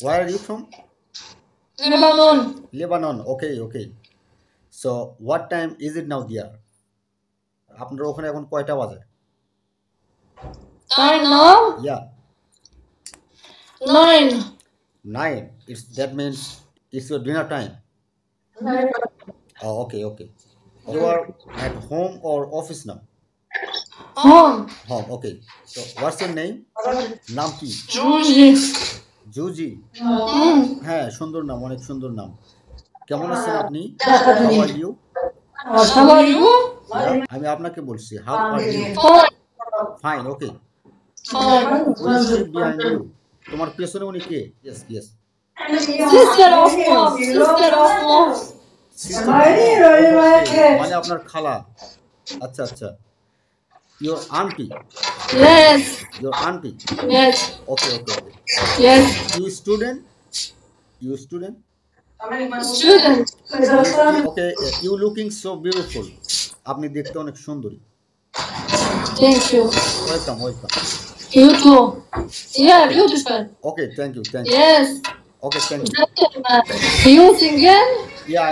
Where are you from? Lebanon. Lebanon. Okay, okay. So what time is it now there? আপনার ওখানে এখন কয়টা বাজে? Time now? Yeah, 9. 9. That means it's your dinner time. Oh, okay, okay. You are at home or office now? Home. Home, okay. So what's your name? নাম কি? Juji. জুজি। হ্যাঁ, সুন্দর নাম, অনেক সুন্দর নাম। কেমন আছেন আপনি? How How are you? How are you? আমি আপনাকে বলছি, how are you? Fine. Fine, okay. Fine. Who is sit behind you? তোমার পেছনে উনি কে? Yes, yes. Sister of mom. Sister of mom. Sister. Okay, মানে আপনার খালা। আচ্ছা, আচ্ছা। Your auntie. Yes. Your auntie. Yes. Okay, okay, okay. Yes. You student? You student? Student. Okay, you looking so beautiful. আপনি দেখতে অনেক সুন্দরী। Thank you. Welcome, welcome. You too. Yeah, beautiful. Okay, thank you, thank you. Yes. Okay, thank you. Gentleman. You single? Yeah,